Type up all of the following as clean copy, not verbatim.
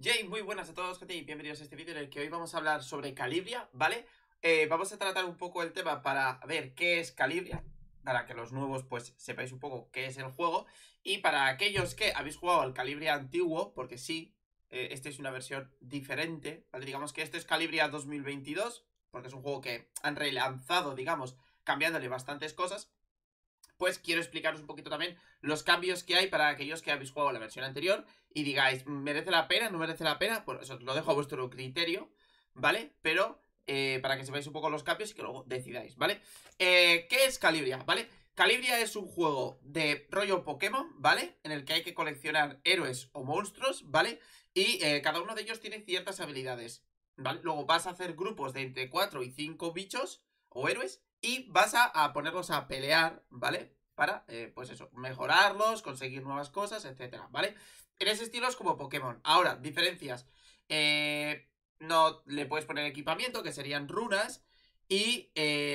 Jay, muy buenas a todos, gente, y bienvenidos a este vídeo en el que hoy vamos a hablar sobre Calibria, ¿vale? Vamos a tratar un poco el tema para ver qué es Calibria, para que los nuevos pues sepáis un poco qué es el juego, y para aquellos que habéis jugado al Calibria antiguo, porque sí, esta es una versión diferente, ¿vale? Digamos que este es Calibria 2022, porque es un juego que han relanzado, digamos, cambiándole bastantes cosas. Pues quiero explicaros un poquito también los cambios que hay para aquellos que habéis jugado la versión anterior y digáis, ¿merece la pena? ¿No merece la pena? Pues eso lo dejo a vuestro criterio, ¿vale? Pero para que sepáis un poco los cambios y que luego decidáis, ¿vale? ¿Qué es Calibria? ¿Vale? Calibria es un juego de rollo Pokémon, ¿vale? En el que hay que coleccionar héroes o monstruos, ¿vale? Y cada uno de ellos tiene ciertas habilidades, ¿vale? Luego vas a hacer grupos de entre 4 y 5 bichos o héroes y vas a ponerlos a pelear, ¿vale? Para, pues eso, mejorarlos, conseguir nuevas cosas, etcétera, ¿vale? En ese estilo es como Pokémon. Ahora, diferencias. No le puedes poner equipamiento, que serían runas. Y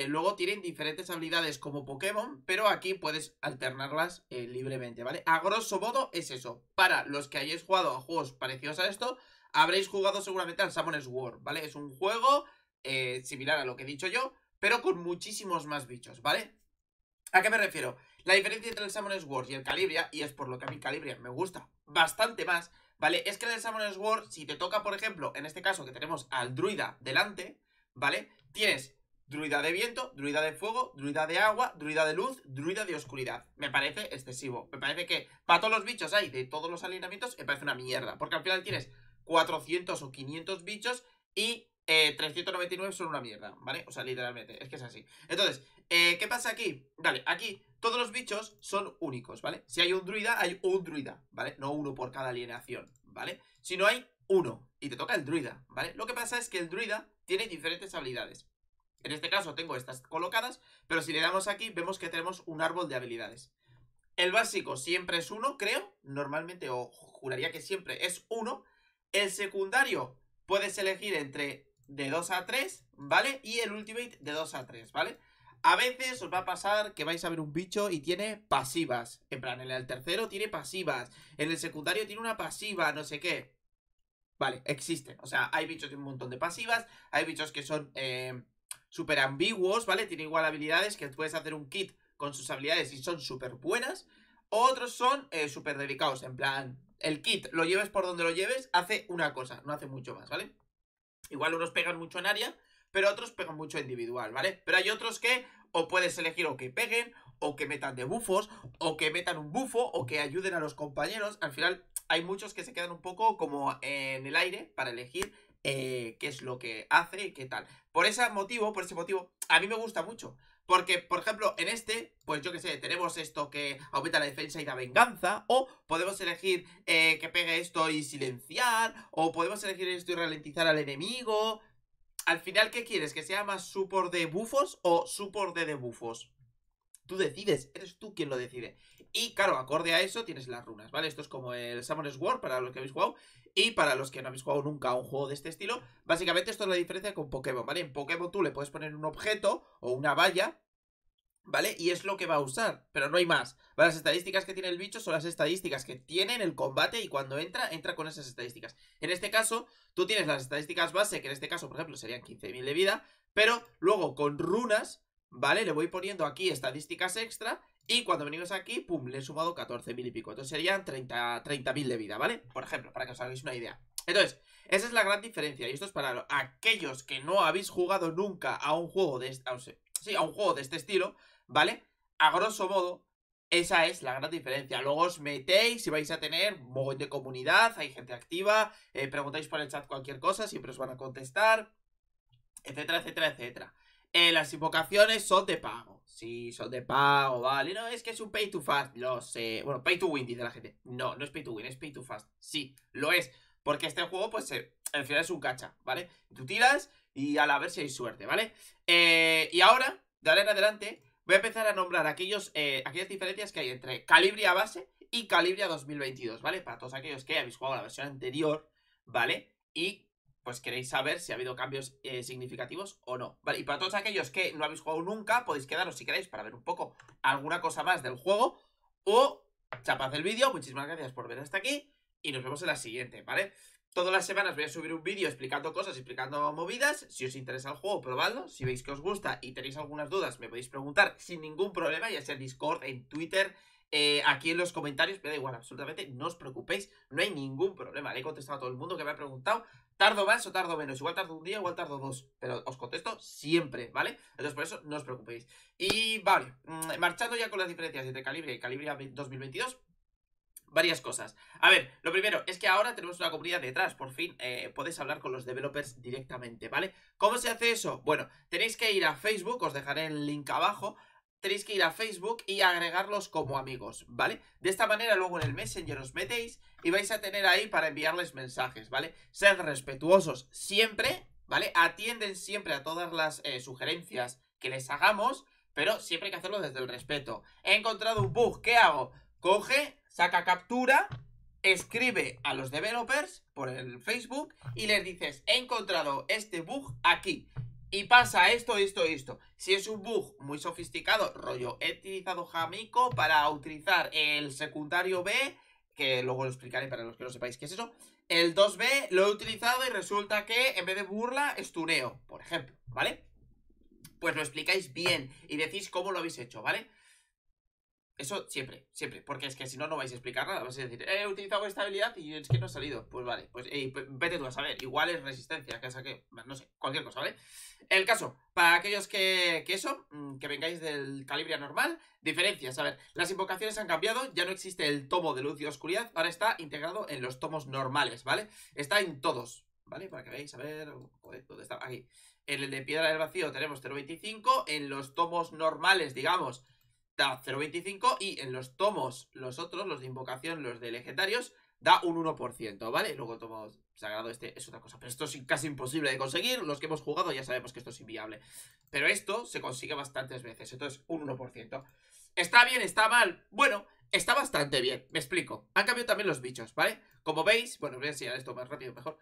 luego tienen diferentes habilidades como Pokémon, pero aquí puedes alternarlas libremente, ¿vale? A grosso modo es eso. Para los que hayáis jugado a juegos parecidos a esto, habréis jugado seguramente al Summoners War, ¿vale? Es un juego similar a lo que he dicho yo, pero con muchísimos más bichos, ¿vale? ¿A qué me refiero? La diferencia entre el Summoners War y el Calibria, y es por lo que a mí Calibria me gusta bastante más, ¿vale? Es que en el Summoners War, si te toca, por ejemplo, en este caso que tenemos al druida delante, ¿vale? Tienes druida de viento, druida de fuego, druida de agua, druida de luz, druida de oscuridad. Me parece excesivo. Me parece que para todos los bichos hay de todos los alineamientos, me parece una mierda. Porque al final tienes 400 o 500 bichos y 399 son una mierda, ¿vale? O sea, literalmente, es que es así. Entonces, ¿qué pasa aquí? Vale, aquí todos los bichos son únicos, ¿vale? Si hay un druida, hay un druida, ¿vale? No uno por cada alienación, ¿vale? Si no hay uno, y te toca el druida, ¿vale? Lo que pasa es que el druida tiene diferentes habilidades. En este caso tengo estas colocadas, pero si le damos aquí, vemos que tenemos un árbol de habilidades. El básico siempre es uno, creo, normalmente, o juraría que siempre es uno. El secundario puedes elegir entre de 2 a 3, ¿vale? Y el ultimate de 2 a 3, ¿vale? A veces os va a pasar que vais a ver un bicho y tiene pasivas. En plan, en el tercero tiene pasivas. En el secundario tiene una pasiva, no sé qué. Vale, existen. O sea, hay bichos de un montón de pasivas. Hay bichos que son súper ambiguos, ¿vale? Tienen igual habilidades que puedes hacer un kit con sus habilidades y son súper buenas. Otros son súper dedicados. En plan, el kit, lo lleves por donde lo lleves, hace una cosa, no hace mucho más, ¿vale? Igual unos pegan mucho en área, pero otros pegan mucho individual, ¿vale? Pero hay otros que o puedes elegir o que peguen, o que metan debuffos, o que metan un bufo, o que ayuden a los compañeros. Al final hay muchos que se quedan un poco como en el aire para elegir qué es lo que hace y qué tal. Por ese motivo, a mí me gusta mucho. Porque, por ejemplo, en este, pues yo que sé, tenemos esto que aumenta la defensa y da venganza, o podemos elegir que pegue esto y silenciar, o podemos elegir esto y ralentizar al enemigo. Al final, ¿qué quieres? ¿Que sea más support de bufos o support de debuffos? Tú decides, eres tú quien lo decide. Y claro, acorde a eso tienes las runas, ¿vale? Esto es como el Summoners War para los que habéis jugado. Y para los que no habéis jugado nunca a un juego de este estilo, básicamente esto es la diferencia con Pokémon, ¿vale? En Pokémon tú le puedes poner un objeto o una valla, ¿vale? Y es lo que va a usar, pero no hay más. ¿Vale? Las estadísticas que tiene el bicho son las estadísticas que tiene en el combate y cuando entra con esas estadísticas. En este caso, tú tienes las estadísticas base, que en este caso, por ejemplo, serían 15.000 de vida, pero luego con runas, ¿vale? Le voy poniendo aquí estadísticas extra y cuando venimos aquí, pum, le he sumado 14.000 y pico. Entonces serían 30.000 de vida, ¿vale? Por ejemplo, para que os hagáis una idea. Entonces, esa es la gran diferencia y esto es para aquellos que no habéis jugado nunca a un juego de a un juego de este estilo, ¿vale? A grosso modo, esa es la gran diferencia. Luego os metéis y vais a tener un montón de comunidad, hay gente activa, preguntáis por el chat cualquier cosa, siempre os van a contestar, etcétera, etcétera, etcétera. Las invocaciones son de pago. Sí, son de pago, vale. No, es que es un pay to fast, lo sé. Bueno, pay to win, dice la gente. No, no es pay to win, es pay to fast. Sí, lo es. Porque este juego, pues, al final es un gacha, ¿vale? Tú tiras y a la ver si hay suerte, ¿vale? Y ahora, de ahora en adelante, voy a empezar a nombrar aquellas diferencias que hay entre Calibria base y Calibria 2022, ¿vale? Para todos aquellos que habéis jugado la versión anterior, ¿vale? Y pues queréis saber si ha habido cambios significativos o no. Vale, y para todos aquellos que no habéis jugado nunca, podéis quedaros si queréis para ver un poco alguna cosa más del juego. O chapad el vídeo, muchísimas gracias por ver hasta aquí y nos vemos en la siguiente, ¿vale? Todas las semanas voy a subir un vídeo explicando cosas, explicando movidas. Si os interesa el juego, probadlo. Si veis que os gusta y tenéis algunas dudas, me podéis preguntar sin ningún problema, ya sea en Discord, en Twitter, aquí en los comentarios. Me da igual, absolutamente, no os preocupéis. No hay ningún problema. Le he contestado a todo el mundo que me ha preguntado. Tardo más o tardo menos. Igual tardo un día, igual tardo dos. Pero os contesto siempre, ¿vale? Entonces por eso no os preocupéis. Y vale, marchando ya con las diferencias entre Calibria y Calibria 2022. Varias cosas. A ver, lo primero es que ahora tenemos una comunidad detrás. Por fin podéis hablar con los developers directamente, ¿vale? ¿Cómo se hace eso? Bueno, tenéis que ir a Facebook, os dejaré el link abajo. Tenéis que ir a Facebook y agregarlos como amigos, ¿vale? De esta manera luego en el Messenger os metéis y vais a tener ahí para enviarles mensajes, ¿vale? Sed respetuosos siempre, ¿vale? Atienden siempre a todas las sugerencias que les hagamos, pero siempre hay que hacerlo desde el respeto. He encontrado un bug, ¿qué hago? Coge, saca captura, escribe a los developers por el Facebook y les dices, he encontrado este bug aquí y pasa esto, esto, esto. Si es un bug muy sofisticado, rollo, he utilizado Hamiko para utilizar el secundario B, que luego lo explicaré para los que no sepáis qué es eso. El 2B lo he utilizado y resulta que en vez de burla es tuneo, por ejemplo, ¿vale? Pues lo explicáis bien y decís cómo lo habéis hecho, ¿vale? Eso siempre, siempre, porque es que si no, no vais a explicar nada. Vais a decir, he utilizado esta habilidad y es que no ha salido. Pues vale, pues vete tú a saber. Igual es resistencia, que saque, no sé, cualquier cosa, ¿vale? El caso, para aquellos que vengáis del Calibria normal, diferencias. A ver, las invocaciones han cambiado, ya no existe el tomo de luz y oscuridad, ahora está integrado en los tomos normales, ¿vale? Está en todos, ¿vale? Para que veáis, a ver, joder, ¿dónde está? Aquí. En el de Piedra del Vacío tenemos 0.25, en los tomos normales, digamos, da 0.25 y en los tomos, los otros, los de invocación, los de legendarios, da un 1%, ¿vale? Luego el tomo sagrado este es otra cosa, pero esto es casi imposible de conseguir. Los que hemos jugado ya sabemos que esto es inviable, pero esto se consigue bastantes veces, entonces un 1%. ¿Está bien? ¿Está mal? Bueno, está bastante bien, me explico. Han cambiado también los bichos, ¿vale? Como veis, bueno, voy a enseñar esto más rápido, mejor.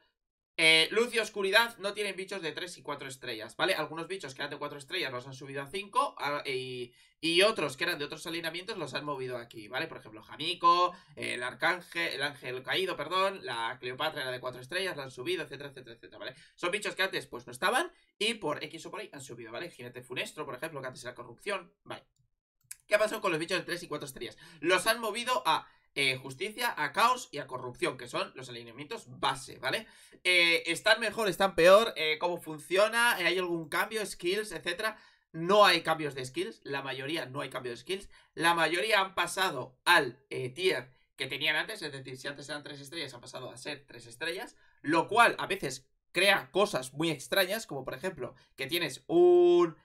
Luz y oscuridad no tienen bichos de 3 y 4 estrellas, ¿vale? Algunos bichos que eran de 4 estrellas los han subido a 5 y otros que eran de otros alineamientos los han movido aquí, ¿vale? Por ejemplo, Hamiko, el ángel caído, perdón, la Cleopatra era de 4 estrellas, la han subido, etcétera, etcétera, etcétera, ¿vale? Son bichos que antes pues no estaban y por X o por Y han subido, ¿vale? Jinete funestro, por ejemplo, que antes era corrupción, ¿vale? ¿Qué ha pasado con los bichos de 3 y 4 estrellas? Los han movido a justicia, a caos y a corrupción, que son los alineamientos base, ¿vale? ¿Están mejor, están peor? ¿Cómo funciona? ¿Hay algún cambio? ¿Skills, etcétera? No hay cambios de skills, la mayoría no hay cambios de skills. La mayoría han pasado al tier que tenían antes, es decir, si antes eran 3 estrellas, han pasado a ser 3 estrellas, lo cual a veces crea cosas muy extrañas, como por ejemplo, que tienes un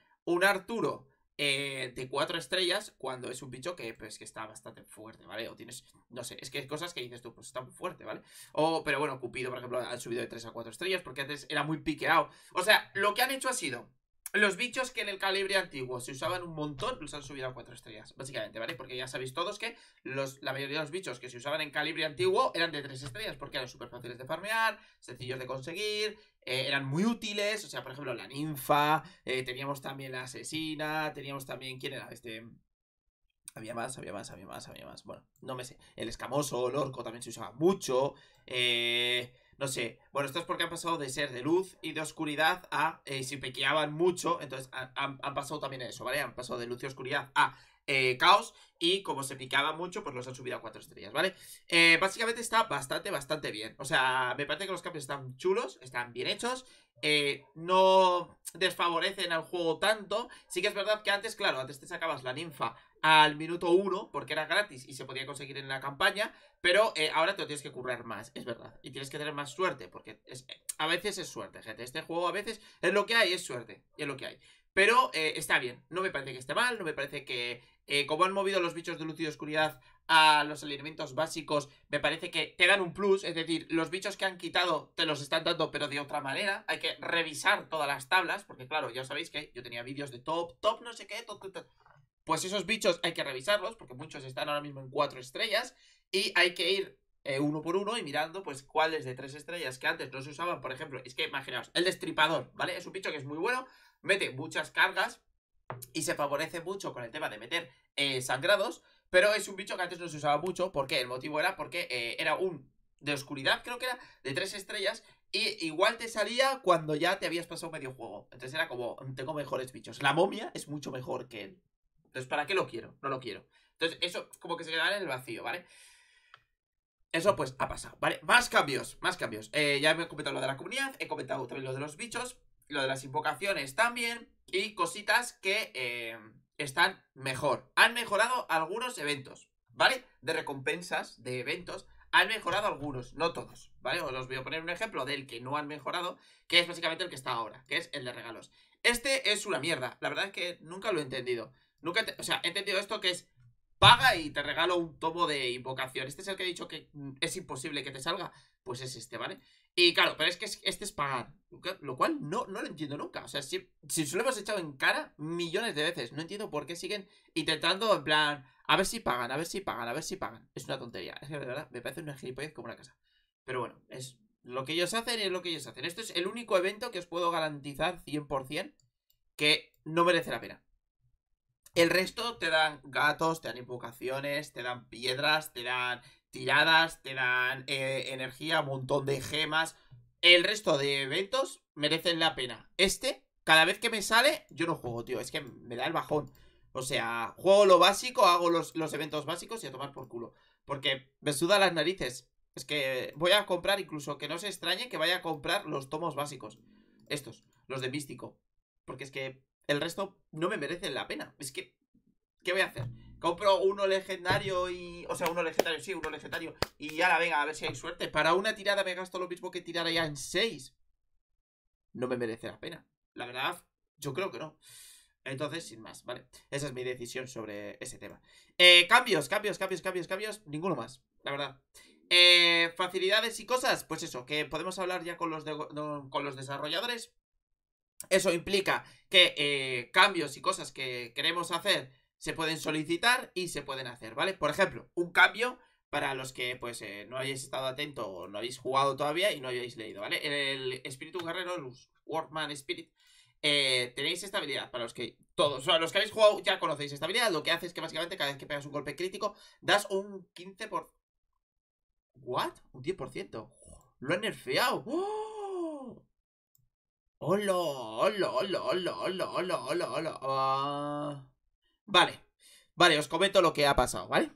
Arturo de 4 estrellas cuando es un bicho que, pues, que está bastante fuerte, ¿vale? O tienes, no sé, es que hay cosas que dices tú, pues está muy fuerte, ¿vale? Pero bueno, Cupido, por ejemplo, han subido de 3 a 4 estrellas porque antes era muy piqueado. O sea, lo que han hecho ha sido los bichos que en el Calibria antiguo se usaban un montón, los han subido a 4 estrellas, básicamente, ¿vale? Porque ya sabéis todos que la mayoría de los bichos que se usaban en Calibria antiguo eran de 3 estrellas porque eran súper fáciles de farmear, sencillos de conseguir, eran muy útiles. O sea, por ejemplo, la ninfa, teníamos también la asesina, teníamos también, ¿quién era? Había más. Bueno, no me sé. El escamoso, el orco también se usaba mucho. No sé. Bueno, esto es porque han pasado de ser de luz y de oscuridad a si pequeaban mucho. Entonces han pasado también a eso, ¿vale? Han pasado de luz y oscuridad a caos. Y como se picaba mucho, pues los han subido a 4 estrellas, ¿vale? Básicamente está bastante bien. O sea, me parece que los cambios están chulos, están bien hechos. No desfavorecen al juego tanto. Sí que es verdad que antes, claro, antes te sacabas la ninfa al minuto 1 porque era gratis y se podía conseguir en la campaña, pero ahora te lo tienes que currar más, es verdad. Y tienes que tener más suerte, porque a veces es suerte, gente. Este juego a veces es lo que hay, es suerte, es lo que hay. Pero está bien, no me parece que esté mal, no me parece que... como han movido los bichos de luz y de oscuridad a los alineamientos básicos, me parece que te dan un plus. Es decir, los bichos que han quitado te los están dando, pero de otra manera. Hay que revisar todas las tablas, porque claro, ya sabéis que yo tenía vídeos de top no sé qué, top. Pues esos bichos hay que revisarlos, porque muchos están ahora mismo en 4 estrellas. Y hay que ir uno por uno y mirando pues cuáles de 3 estrellas que antes no se usaban. Por ejemplo, es que imaginaos, el destripador, ¿vale? Es un bicho que es muy bueno, mete muchas cargas y se favorece mucho con el tema de meter sangrados, pero es un bicho que antes no se usaba mucho. ¿Por qué? El motivo era porque era un de oscuridad, creo que era, de 3 estrellas. Y igual te salía cuando ya te habías pasado medio juego. Entonces era como, tengo mejores bichos. La momia es mucho mejor que él. Entonces, ¿para qué lo quiero? No lo quiero. Entonces, eso como que se queda en el vacío, ¿vale? Eso pues ha pasado, ¿vale? Más cambios, más cambios. Ya me he comentado lo de la comunidad, he comentado también lo de los bichos, lo de las invocaciones también, y cositas que están mejor. Han mejorado algunos eventos, ¿vale? De recompensas, de eventos. Han mejorado algunos, no todos, ¿vale? Os voy a poner un ejemplo del que no han mejorado, que es básicamente el que está ahora, que es el de regalos. Este es una mierda, la verdad es que nunca lo he entendido. O sea, he entendido esto que es paga y te regalo un tomo de invocación. Este es el que he dicho que es imposible que te salga. Pues es este, ¿vale? Y claro, pero es que este es pagar. Lo cual no lo entiendo nunca. O sea, si se lo hemos echado en cara millones de veces. No entiendo por qué siguen intentando, en plan, a ver si pagan, a ver si pagan, a ver si pagan. Es una tontería. Es que de verdad me parece una gilipollez como una casa. Pero bueno, es lo que ellos hacen y es lo que ellos hacen. Esto es el único evento que os puedo garantizar 100% que no merece la pena. El resto te dan gatos, te dan invocaciones, te dan piedras, te dan tiradas, te dan energía, un montón de gemas. El resto de eventos merecen la pena. Cada vez que me sale, yo no juego, tío. Es que me da el bajón. O sea, juego lo básico, hago los eventos básicos y a tomar por culo. Porque me suda las narices. Es que voy a comprar, incluso que no se extrañe que vaya a comprar los tomos básicos. Estos, los de místico. Porque es que el resto no me merece la pena. Es que, ¿qué voy a hacer? Compro uno legendario y... O sea, uno legendario, sí, uno legendario. Y ya la venga, a ver si hay suerte. Para una tirada me gasto lo mismo que tirar ya en 6. No me merece la pena. La verdad, yo creo que no. Entonces, sin más, ¿vale? Esa es mi decisión sobre ese tema. Cambios. Ninguno más, la verdad. Facilidades y cosas. Pues eso, que podemos hablar ya con los desarrolladores. Eso implica que cambios y cosas que queremos hacer se pueden solicitar y se pueden hacer, ¿vale? Por ejemplo, un cambio para los que pues no hayáis estado atento o no habéis jugado todavía y no hayáis leído, ¿vale? El espíritu guerrero, el Workman Spirit, tenéis estabilidad. Para los que todos, o sea, los que habéis jugado ya conocéis estabilidad. Lo que hace es que básicamente cada vez que pegas un golpe crítico das un 15%. ¿What? Un 10%. Lo han nerfeado. ¡Oh! ¡Hola! ¡Hola! ¡Hola! ¡Hola! ¡Hola! ¡Hola! ¡Hola! ¡Hola! Vale, os comento lo que ha pasado, ¿vale?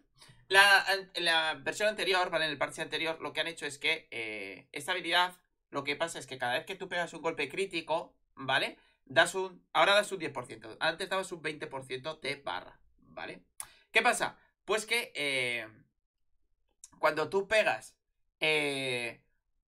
La versión anterior, ¿vale? En el parche anterior, lo que han hecho es que esta habilidad, lo que pasa es que cada vez que tú pegas un golpe crítico, ¿vale? Ahora das un 10%. Antes dabas un 20% de barra, ¿vale? ¿Qué pasa? Pues que cuando tú pegas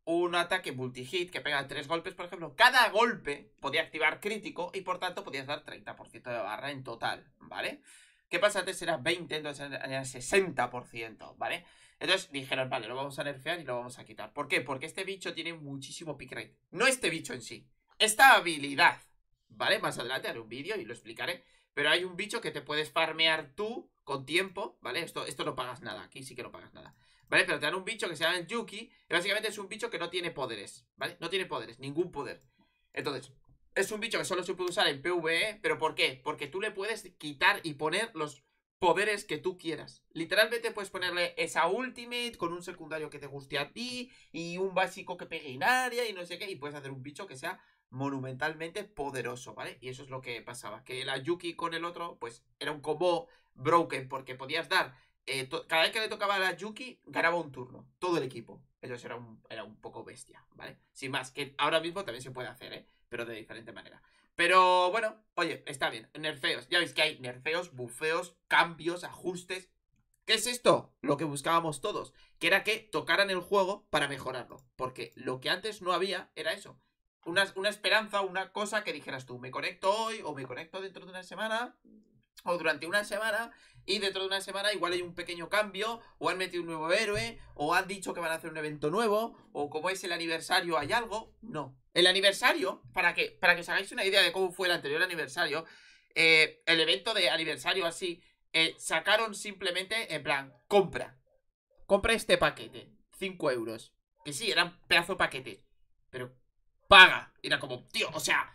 un ataque multi-hit que pega 3 golpes, por ejemplo, cada golpe podía activar crítico y por tanto podías dar 30% de barra en total, ¿vale? ¿Qué pasa? Antes era 20, entonces era 60%, ¿vale? Entonces dijeron, vale, lo vamos a nerfear y lo vamos a quitar. ¿Por qué? Porque este bicho tiene muchísimo pick rate. No este bicho en sí, esta habilidad, ¿vale? Más adelante haré un vídeo y lo explicaré. Pero hay un bicho que te puedes farmear tú con tiempo, ¿vale? Esto no pagas nada, aquí sí que no pagas nada, ¿vale? Pero te dan un bicho que se llama el Yuki y básicamente es un bicho que no tiene poderes, ¿vale? No tiene poderes, ningún poder. Entonces, es un bicho que solo se puede usar en PvE, ¿pero por qué? Porque tú le puedes quitar y poner los poderes que tú quieras. Literalmente puedes ponerle esa ultimate con un secundario que te guste a ti y un básico que pegue en área y no sé qué, y puedes hacer un bicho que sea monumentalmente poderoso, ¿vale? Y eso es lo que pasaba, que la Yuki con el otro, pues era un combo broken, porque podías dar cada vez que le tocaba a la Yuki, ganaba un turno. Todo el equipo. Eso era un poco bestia, ¿vale? Sin más, que ahora mismo también se puede hacer, ¿eh? Pero de diferente manera. Pero bueno, oye, está bien. Nerfeos. Ya veis que hay nerfeos, bufeos, cambios, ajustes. ¿Qué es esto? Lo que buscábamos todos. Que era que tocaran el juego para mejorarlo. Porque lo que antes no había era eso. Una esperanza, una cosa que dijeras tú, me conecto hoy o me conecto dentro de una semana o durante una semana y dentro de una semana igual hay un pequeño cambio o han metido un nuevo héroe o han dicho que van a hacer un evento nuevo o como es el aniversario hay algo. No. El aniversario, para que os hagáis una idea de cómo fue el anterior aniversario, el evento de aniversario así, sacaron simplemente en plan, compra este paquete, 5 euros. Que sí, eran pedazo de paquete, pero paga. Era como, tío, o sea,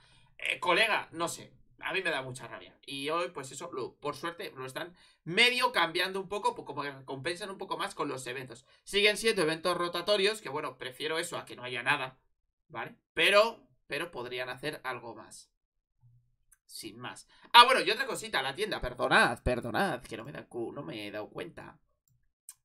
colega, no sé. A mí me da mucha rabia. Y hoy, pues eso, por suerte, lo están medio cambiando un poco, como que recompensan un poco más con los eventos. Siguen siendo eventos rotatorios, que bueno, prefiero eso a que no haya nada, ¿vale? Pero podrían hacer algo más. Sin más. Ah, bueno, y otra cosita, la tienda, perdonad, que no me he dado cuenta.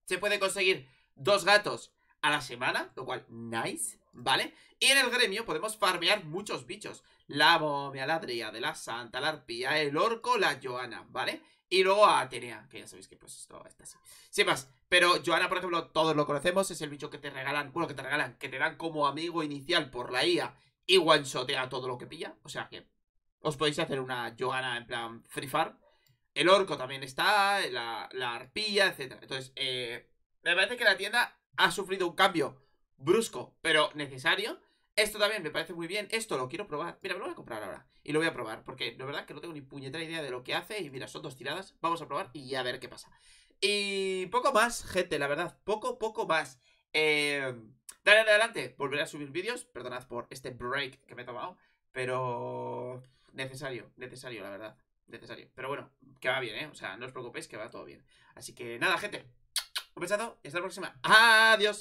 Se puede conseguir 2 gatos a la semana, lo cual, nice, ¿vale? Y en el gremio podemos farmear muchos bichos. La momia, la dríade, la santa, la arpía, el orco, la Joana, ¿vale? Y luego a Atenea, que ya sabéis que pues esto está así. Sin más, pero Joana, por ejemplo, todos lo conocemos, es el bicho que te regalan, bueno, que te dan como amigo inicial por la IA y one-shotea todo lo que pilla. O sea que os podéis hacer una Joana en plan Free Farm. El orco también está, la arpilla, etc. Entonces, me parece que la tienda ha sufrido un cambio brusco, pero necesario. Esto también me parece muy bien. Esto lo quiero probar. Mira, me lo voy a comprar ahora. Y lo voy a probar, porque la verdad que no tengo ni puñetera idea de lo que hace. Y mira, son 2 tiradas. Vamos a probar y a ver qué pasa. Y poco más, gente, la verdad. Poco más. Dale adelante. Volveré a subir vídeos. Perdonad por este break que me he tomado. Pero necesario, la verdad. Necesario. Pero bueno, que va bien, ¿eh? O sea, no os preocupéis que va todo bien. Así que nada, gente. Un besazo y hasta la próxima. Adiós.